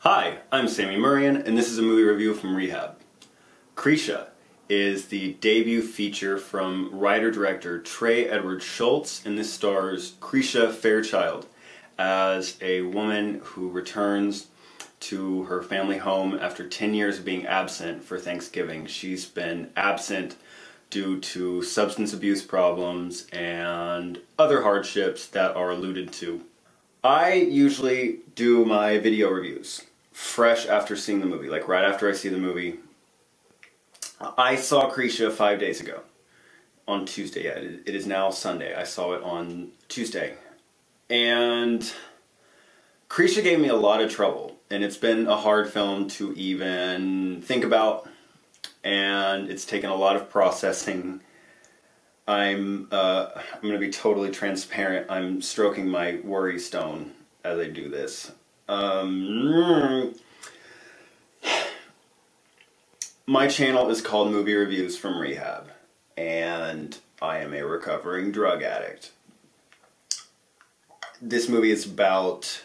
Hi, I'm Sammy Murrian, and this is a movie review from Rehab. Krisha is the debut feature from writer-director Trey Edward Shults, and this stars Krisha Fairchild as a woman who returns to her family home after 10 years of being absent for Thanksgiving. She's been absent due to substance abuse problems and other hardships that are alluded to. I usually do my video reviews fresh after seeing the movie, like right after I see the movie. I saw Krisha 5 days ago, on Tuesday. Yeah, it is now Sunday. I saw it on Tuesday. And Krisha gave me a lot of trouble, and it's been a hard film to even think about, and it's taken a lot of processing. I'm going to be totally transparent. I'm stroking my worry stone as I do this. My channel is called Movie Reviews from Rehab, and I am a recovering drug addict. This movie is about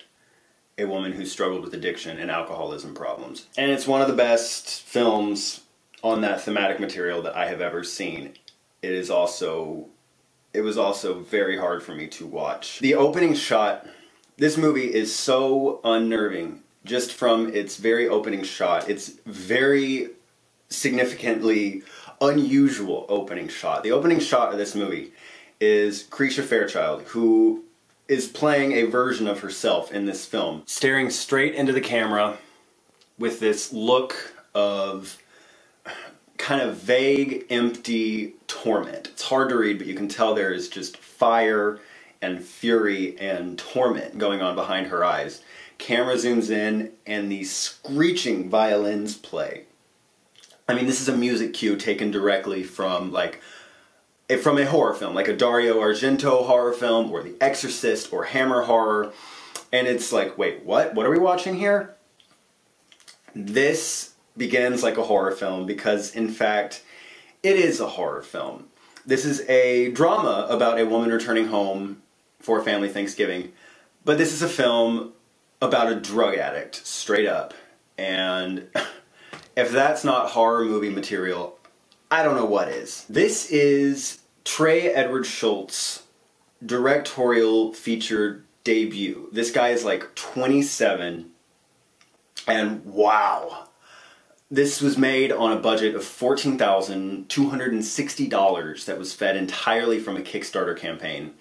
a woman who struggled with addiction and alcoholism problems, and it's one of the best films on that thematic material that I have ever seen. It was also very hard for me to watch. The opening shot, this movie is so unnerving just from its very opening shot. It's very significantly unusual opening shot. The opening shot of this movie is Krisha Fairchild, who is playing a version of herself in this film, staring straight into the camera with this look of kind of vague, empty torment. It's hard to read, but you can tell there is just fire and fury and torment going on behind her eyes. Camera zooms in and these screeching violins play. I mean, this is a music cue taken directly from a horror film, like a Dario Argento horror film, or The Exorcist, or Hammer horror. And it's like, wait, what? What are we watching here? This begins like a horror film because, in fact, it is a horror film. This is a drama about a woman returning home for family Thanksgiving, but this is a film about a drug addict, straight up. And if that's not horror movie material, I don't know what is. This is Trey Edward Shults' directorial feature debut. This guy is like 27, and wow. This was made on a budget of $14,260 that was fed entirely from a Kickstarter campaign.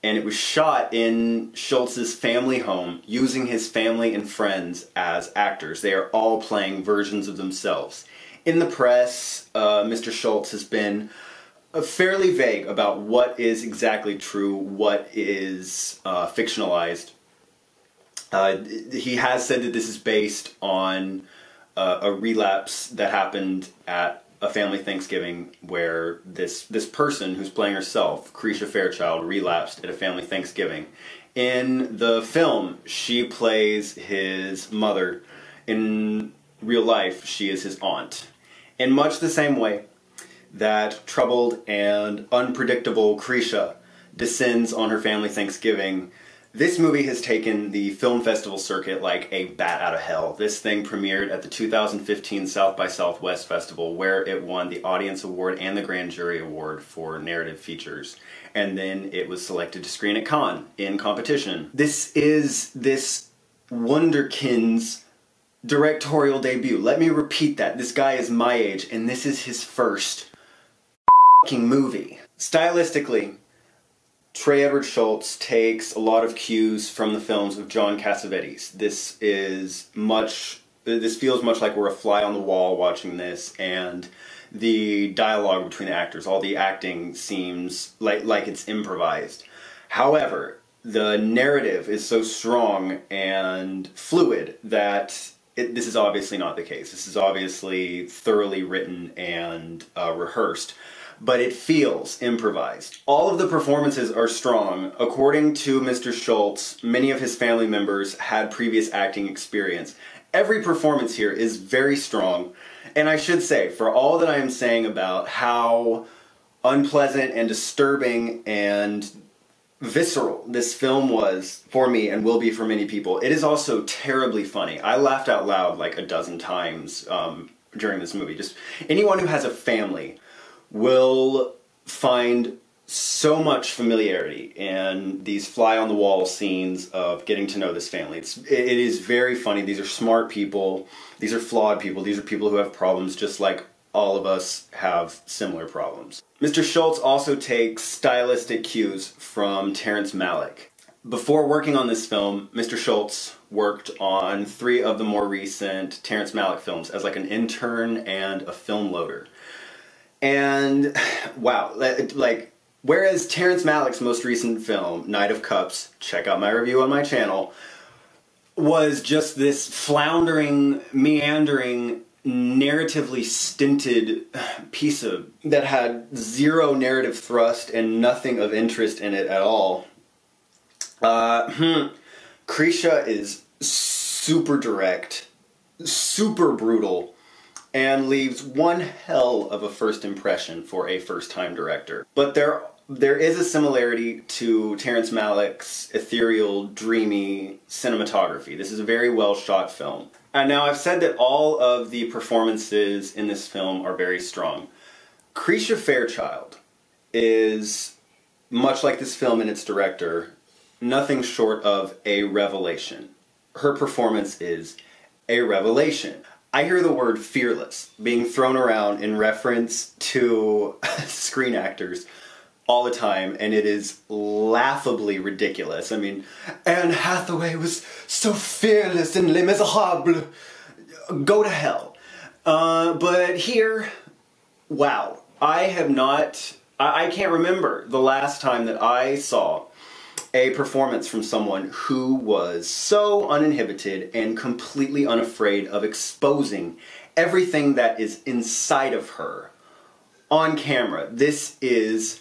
And it was shot in Shults' family home using his family and friends as actors. They are all playing versions of themselves. In the press, Mr. Shults has been fairly vague about what is exactly true, what is fictionalized. He has said that this is based on a relapse that happened at a family Thanksgiving where this person who's playing herself, Krisha Fairchild, relapsed at a family Thanksgiving. In the film, she plays his mother. In real life, she is his aunt. In much the same way that troubled and unpredictable Krisha descends on her family Thanksgiving, this movie has taken the film festival circuit like a bat out of hell. This thing premiered at the 2015 South by Southwest Festival, where it won the Audience Award and the Grand Jury Award for narrative features. And then it was selected to screen at Cannes in competition. This is this wonderkin's directorial debut. Let me repeat that. This guy is my age, and this is his first fucking movie. Stylistically, Trey Edward Shults takes a lot of cues from the films of John Cassavetes. This feels much like we're a fly on the wall watching this, and the dialogue between the actors, all the acting seems like it's improvised. However, the narrative is so strong and fluid that this is obviously not the case. This is obviously thoroughly written and rehearsed. But it feels improvised. All of the performances are strong. According to Mr. Shults, many of his family members had previous acting experience. Every performance here is very strong, and I should say, for all that I am saying about how unpleasant and disturbing and visceral this film was for me and will be for many people. It is also terribly funny. I laughed out loud like a dozen times during this movie. Just anyone who has a family will find so much familiarity in these fly-on-the-wall scenes of getting to know this family. It is very funny. These are smart people. These are flawed people. These are people who have problems just like all of us have similar problems. Mr. Shults also takes stylistic cues from Terrence Malick. Before working on this film, Mr. Shults worked on 3 of the more recent Terrence Malick films as like an intern and a film loader. And wow, like, whereas Terrence Malick's most recent film, Knight of Cups, check out my review on my channel, was just this floundering, meandering, narratively stinted piece of that had zero narrative thrust and nothing of interest in it at all. Krisha is super direct, super brutal, and leaves one hell of a first impression for a first-time director. But there is a similarity to Terrence Malick's ethereal, dreamy cinematography. This is a very well-shot film. And now I've said that all of the performances in this film are very strong. Krisha Fairchild is, much like this film and its director, nothing short of a revelation. Her performance is a revelation. I hear the word fearless being thrown around in reference to screen actors all the time, and it is laughably ridiculous. I mean, Anne Hathaway was so fearless in Les Miserables. Go to hell. But here, wow. I can't remember the last time that I saw a performance from someone who was so uninhibited and completely unafraid of exposing everything that is inside of her on camera. This is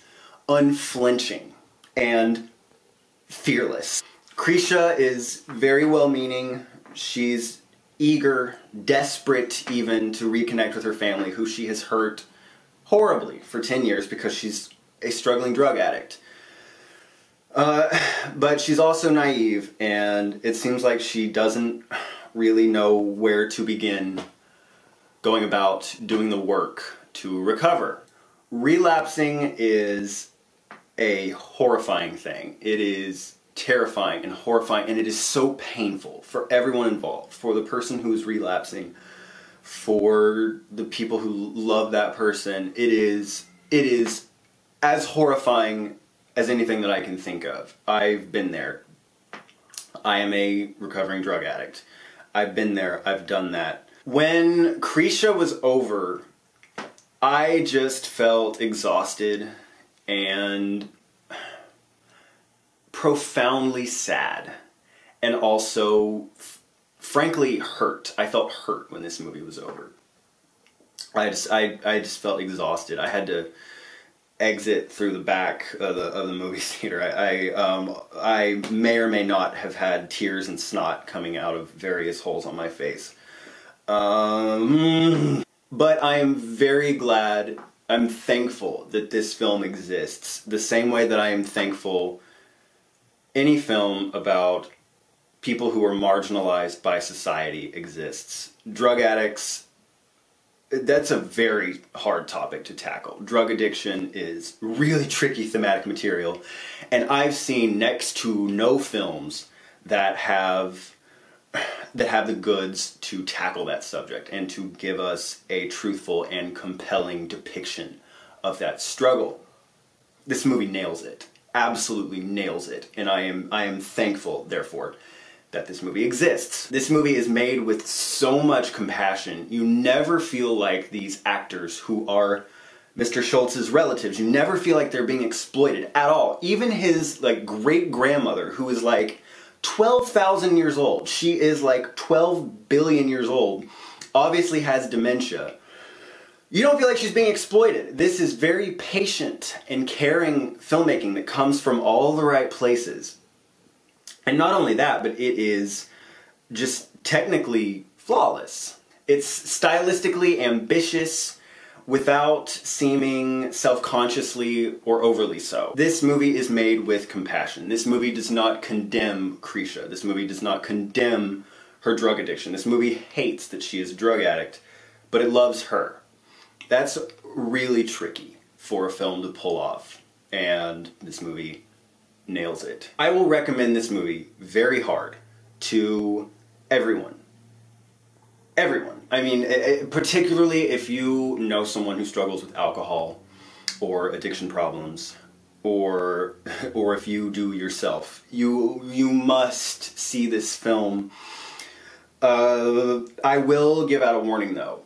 unflinching and fearless. Krisha is very well-meaning. She's eager, desperate even, to reconnect with her family, who she has hurt horribly for 10 years because she's a struggling drug addict. But she's also naive, and it seems like she doesn't really know where to begin going about doing the work to recover. Relapsing is a horrifying thing. It is terrifying and horrifying, and it is so painful for everyone involved, for the person who is relapsing, for the people who love that person. It is as horrifying as anything that I can think of. I've been there. I am a recovering drug addict. I've been there. I've done that. When Krisha was over, I just felt exhausted and profoundly sad, and also frankly hurt. I felt hurt when this movie was over. I just felt exhausted. I had to exit through the back of the movie theater. I may or may not have had tears and snot coming out of various holes on my face. But I am very glad, I'm thankful that this film exists. The same way that I am thankful any film about people who are marginalized by society exists. Drug addicts, that's a very hard topic to tackle. Drug addiction is really tricky thematic material, and I've seen next to no films that have the goods to tackle that subject and to give us a truthful and compelling depiction of that struggle. This movie nails it. Absolutely nails it. And I am thankful, therefore, that this movie exists. This movie is made with so much compassion. You never feel like these actors who are Mr. Shults' relatives, you never feel like they're being exploited at all. Even his like great-grandmother, who is like 12,000 years old, she is like 12 billion years old, obviously has dementia. You don't feel like she's being exploited. This is very patient and caring filmmaking that comes from all the right places. And not only that, but it is just technically flawless. It's stylistically ambitious without seeming self-consciously or overly so. This movie is made with compassion. This movie does not condemn Krisha. This movie does not condemn her drug addiction. This movie hates that she is a drug addict, but it loves her. That's really tricky for a film to pull off, and this movie nails it. I will recommend this movie very hard to everyone. Everyone. I mean, particularly if you know someone who struggles with alcohol or addiction problems, or if you do yourself. You must see this film. I will give out a warning though.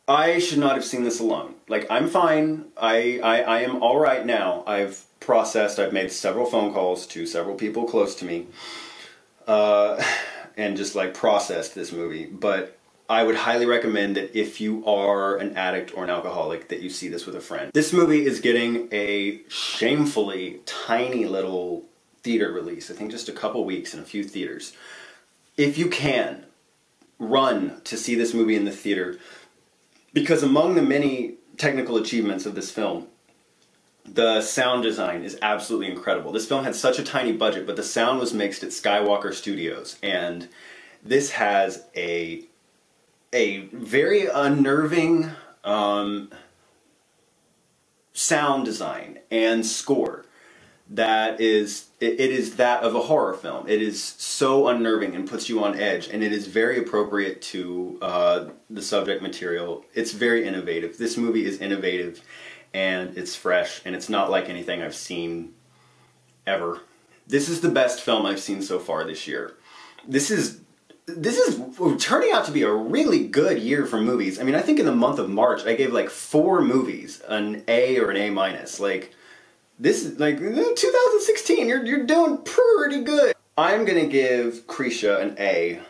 I should not have seen this alone. Like, I'm fine. I am alright now. I've processed, I've made several phone calls to several people close to me, and just like processed this movie. But I would highly recommend that if you are an addict or an alcoholic, that you see this with a friend. This movie is getting a shamefully tiny little theater release. I think just a couple weeks in a few theaters. If you can, run to see this movie in the theater, because among the many technical achievements of this film, the sound design is absolutely incredible. This film had such a tiny budget, but the sound was mixed at Skywalker Studios, and this has a very unnerving sound design and score that is, it is that of a horror film. It is so unnerving and puts you on edge, and it is very appropriate to the subject material. It's very innovative. This movie is innovative, and it's fresh, and it's not like anything I've seen ever. This is the best film I've seen so far this year. This is turning out to be a really good year for movies. I mean, I think in the month of March, I gave like 4 movies an A or an A-. Like, this is like 2016, you're doing pretty good. I'm gonna give Krisha an A,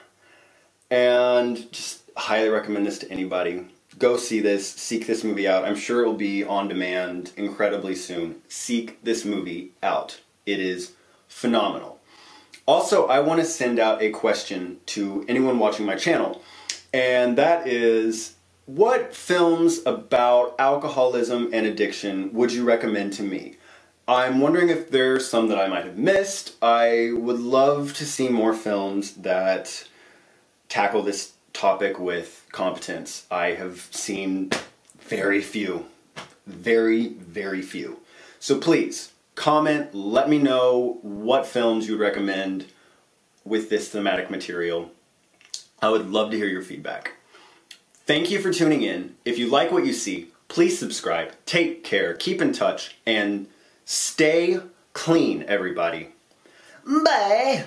and just highly recommend this to anybody. Go see this, seek this movie out. I'm sure it will be on demand incredibly soon. Seek this movie out. It is phenomenal. Also, I want to send out a question to anyone watching my channel, and that is, what films about alcoholism and addiction would you recommend to me? I'm wondering if there's some that I might have missed. I would love to see more films that tackle this topic with competence. I have seen very few. Very, very few. So please, comment, let me know what films you would recommend with this thematic material. I would love to hear your feedback. Thank you for tuning in. If you like what you see, please subscribe. Take care, keep in touch, and stay clean, everybody. Bye!